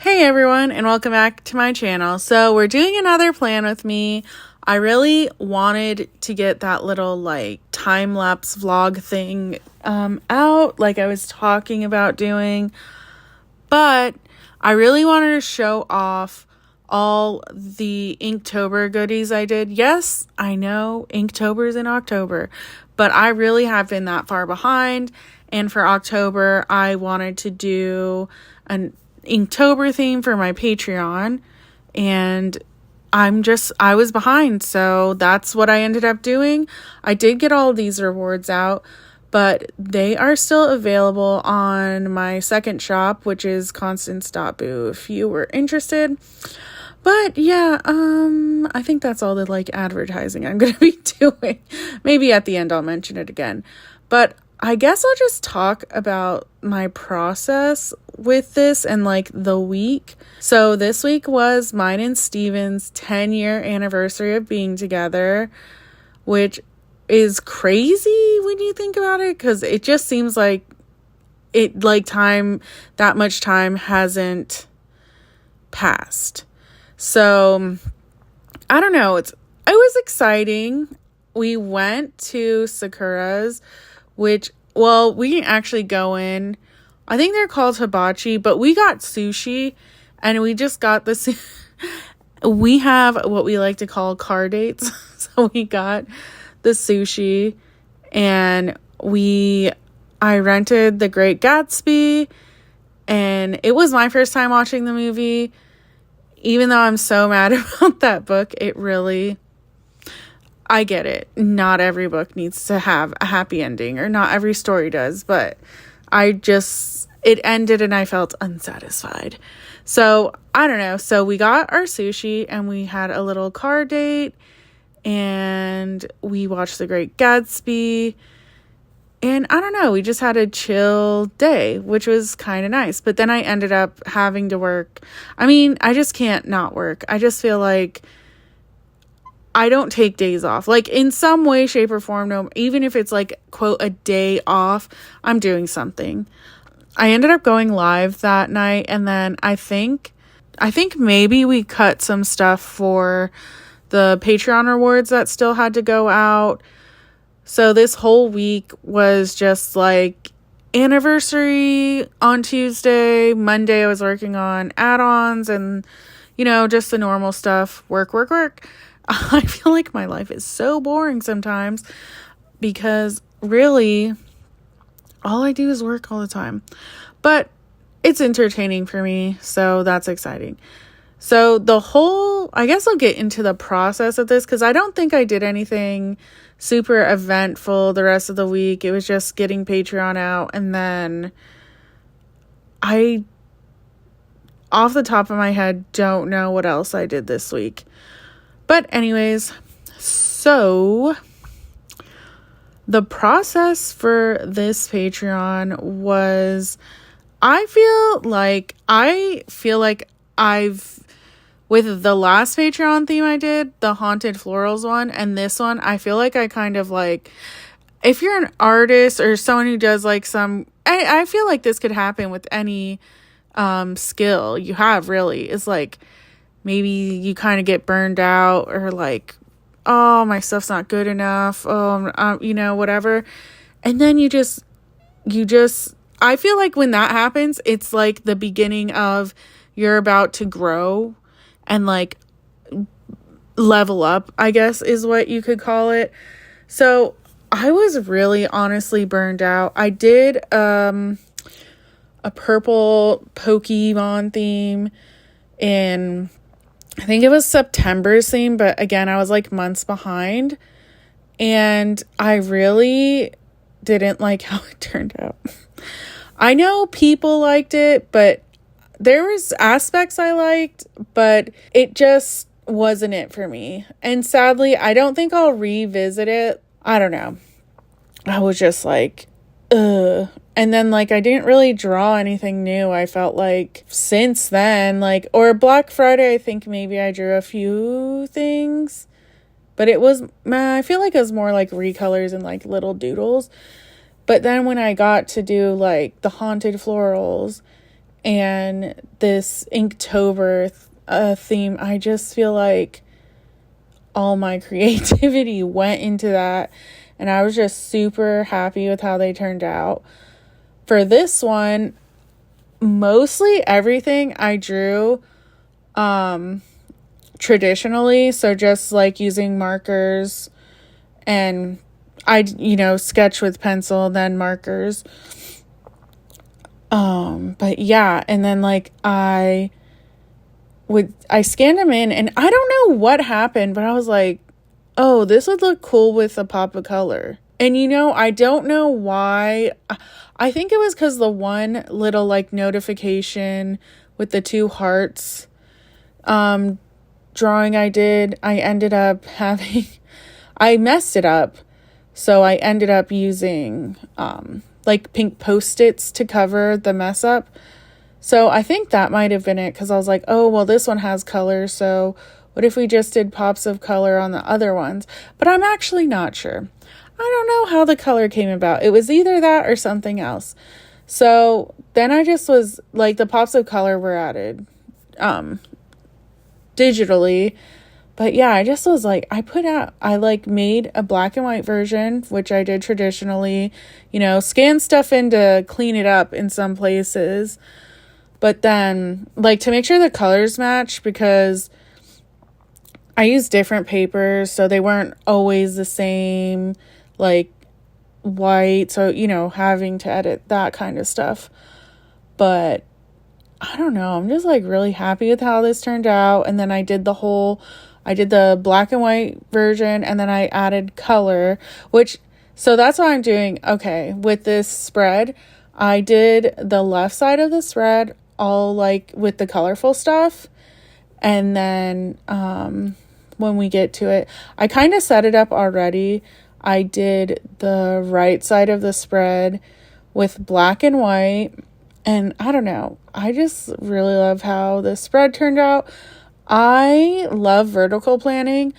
Hey everyone, and welcome back to my channel. So we're doing another plan with me. I really wanted to get that little time-lapse vlog thing out like I was talking about doing, but I really wanted to show off all the Inktober goodies I did. Yes, I know Inktober's in October, but I really have been that far behind, and for October I wanted to do an Inktober theme for my Patreon, and I was behind, so that's what I ended up doing. I did get all these rewards out, but they are still available on my second shop, which is Constanzzze if you were interested. But yeah, I think that's all the advertising I'm gonna be doing. Maybe at the end I'll mention it again, but I guess I'll just talk about my process with this and the week. So this week was mine and Steven's 10-year anniversary of being together, which is crazy when you think about it, because it just seems like that much time hasn't passed. So I don't know, it was exciting. We went to Sakura's, which, well, we didn't actually go in. I think they're called hibachi, but we got sushi, and we just got this. We have what we like to call car dates. So we got the sushi, and I rented The Great Gatsby, and it was my first time watching the movie. Even though I'm so mad about that book, I get it. Not every book needs to have a happy ending, or not every story does, but it ended and I felt unsatisfied. So I don't know. So we got our sushi and we had a little car date and we watched The Great Gatsby. And I don't know, we just had a chill day, which was kind of nice. But then I ended up having to work. I mean, I just can't not work. I just feel like I don't take days off. In some way, shape, or form, no, even if it's quote, a day off, I'm doing something. I ended up going live that night, and then I think maybe we cut some stuff for the Patreon rewards that still had to go out. So this whole week was just anniversary on Tuesday. Monday I was working on add-ons and, just the normal stuff. Work. I feel like my life is so boring sometimes because really all I do is work all the time. But it's entertaining for me, so that's exciting. So I guess I'll get into the process of this because I don't think I did anything super eventful the rest of the week. It was just getting Patreon out, and then off the top of my head, don't know what else I did this week. But anyways, so the process for this Patreon was, I feel like with the last Patreon theme I did, the Haunted Florals one, and this one, I feel like I kind of if you're an artist or someone who does I feel like this could happen with any skill you have, really, is maybe you kind of get burned out or oh, my stuff's not good enough. Whatever. And then you just, I feel like when that happens, it's the beginning of you're about to grow and level up, I guess is what you could call it. So I was really honestly burned out. I did a purple Pokemon theme in, I think it was September's theme, but again, I was months behind, and I really didn't like how it turned out. I know people liked it, but there was aspects I liked, but it just wasn't it for me. And sadly, I don't think I'll revisit it. I don't know. I was just ugh. And then, I didn't really draw anything new, I felt since then. Or Black Friday, I think maybe I drew a few things. But it was, I feel like it was more recolors and, little doodles. But then when I got to do, the Haunted Florals and this Inktober theme. I just feel like all my creativity went into that, and I was just super happy with how they turned out. For this one, mostly everything I drew traditionally, so just like using markers, and I sketch with pencil, then markers. But yeah, and then like I scanned them in, and I don't know what happened, but I was like, oh, this would look cool with a pop of color. And I don't know why. I think it was because the one little like notification with the 2 hearts drawing I did, I ended up having, I messed it up. So I ended up using like pink Post-its to cover the mess up. So I think that might have been it, because I was like, oh, well, this one has color, so what if we just did pops of color on the other ones? But I'm actually not sure. I don't know how the color came about. It was either that or something else. So then I just was like, the pops of color were added digitally. But yeah, I just was like, I like made a black and white version, which I did traditionally, scan stuff in to clean it up in some places. But then like to make sure the colors match, because I used different papers, so they weren't always the same, like white. So, having to edit that kind of stuff. But I don't know. I'm just like really happy with how this turned out. And then I did the black and white version, and then I added color, so that's what I'm doing. Okay, with this spread, I did the left side of the spread all like with the colorful stuff. And then when we get to it, I kind of set it up already. I did the right side of the spread with black and white. And I don't know, I just really love how the spread turned out. I love vertical planning.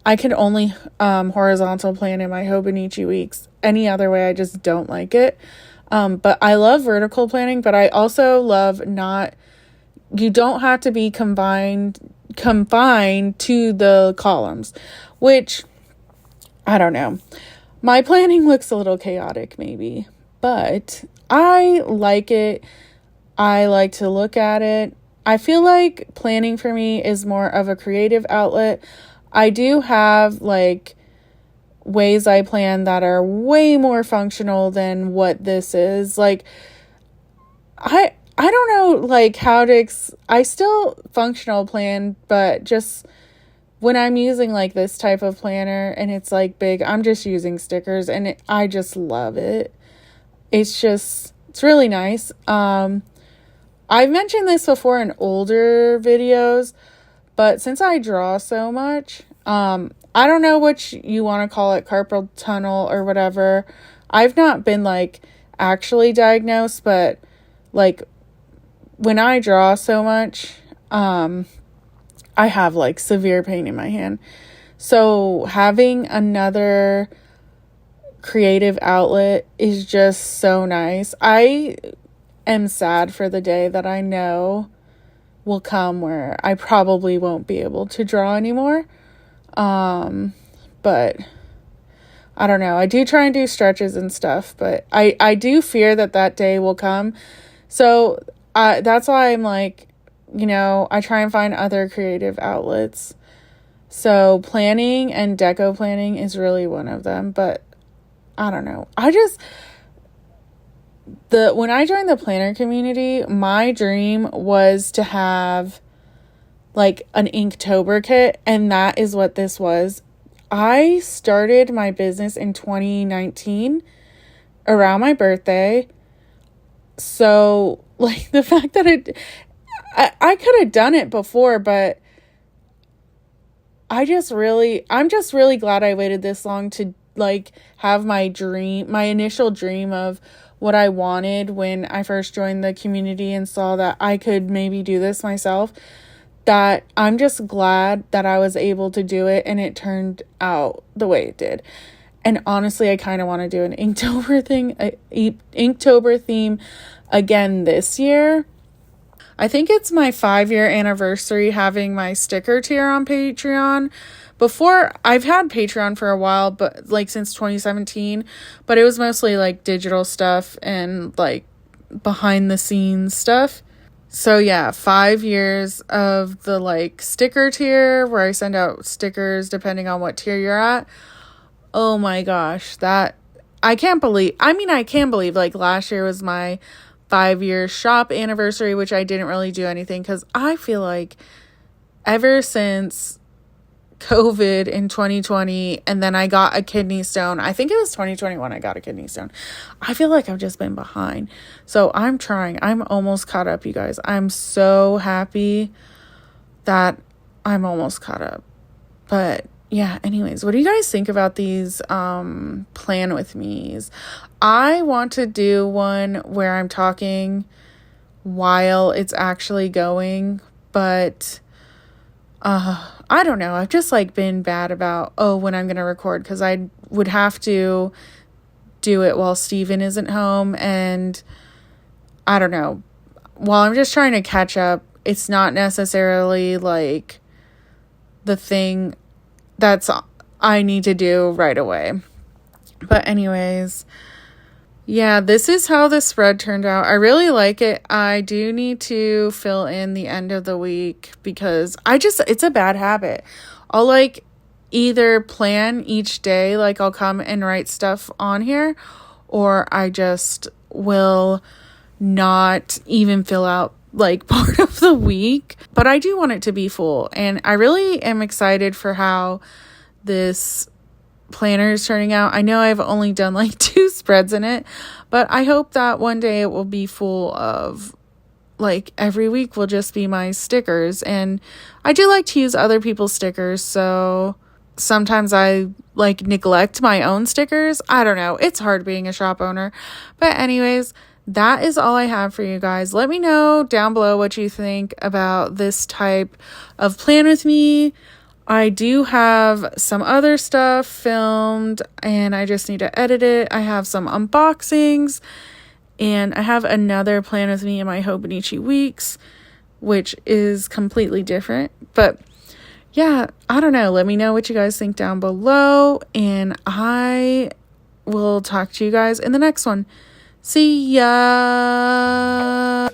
I can only horizontal plan in my Hobonichi weeks. Any other way, I just don't like it. But I love vertical planning, but I also love you don't have to be confined to the columns, which, I don't know. My planning looks a little chaotic maybe, but I like it. I like to look at it. I feel like planning for me is more of a creative outlet. I do have like ways I plan that are way more functional than what this is. Like I don't know like how to I still functional plan, but just when I'm using like this type of planner and it's like big, I'm just using stickers, and I just love it. It's really nice. I've mentioned this before in older videos, but since I draw so much, I don't know what you want to call it, carpal tunnel or whatever. I've not been like actually diagnosed, but like when I draw so much, I have like severe pain in my hand. So having another creative outlet is just so nice. I am sad for the day that I know will come where I probably won't be able to draw anymore. But I don't know. I do try and do stretches and stuff, but I do fear that day will come. So that's why I'm like, I try and find other creative outlets. So planning and deco planning is really one of them, but I don't know. When I joined the planner community, my dream was to have like an Inktober kit, and that is what this was. I started my business in 2019 around my birthday. So like the fact that I could have done it before, but I'm just really glad I waited this long to like have my initial dream of what I wanted when I first joined the community and saw that I could maybe do this myself. That I'm just glad that I was able to do it and it turned out the way it did. And honestly, I kind of want to do an Inktober theme again this year. I think it's my 5-year anniversary having my sticker tier on Patreon. Before, I've had Patreon for a while, but like since 2017, but it was mostly like digital stuff and like behind the scenes stuff. So yeah, 5 years of the like sticker tier where I send out stickers depending on what tier you're at. Oh my gosh, I can believe like last year was my 5-year shop anniversary, which I didn't really do anything because I feel like ever since COVID in 2020 and then I got a kidney stone, I think it was 2021 I got a kidney stone, I feel like I've just been behind. So I'm almost caught up, you guys. I'm so happy that I'm almost caught up. But yeah, anyways, what do you guys think about these plan with me's? I want to do one where I'm talking while it's actually going, but I don't know. I've just like been bad about when I'm going to record, because I would have to do it while Steven isn't home, and I don't know. While I'm just trying to catch up, it's not necessarily like the thing that's I need to do right away. But anyways, yeah, this is how the spread turned out. I really like it. I do need to fill in the end of the week because it's a bad habit. I'll like either plan each day, like I'll come and write stuff on here, or I just will not even fill out like part of the week. But I do want it to be full, and I really am excited for how this planner is turning out. I know I've only done like 2 spreads in it, but I hope that one day it will be full of like every week will just be my stickers. And I do like to use other people's stickers, so sometimes I like neglect my own stickers. I don't know, it's hard being a shop owner. But anyways, that is all I have for you guys. Let me know down below what you think about this type of plan with me. I do have some other stuff filmed and I just need to edit it. I have some unboxings and I have another plan with me in my Hobonichi weeks, which is completely different. But yeah, I don't know. Let me know what you guys think down below, and I will talk to you guys in the next one. See ya!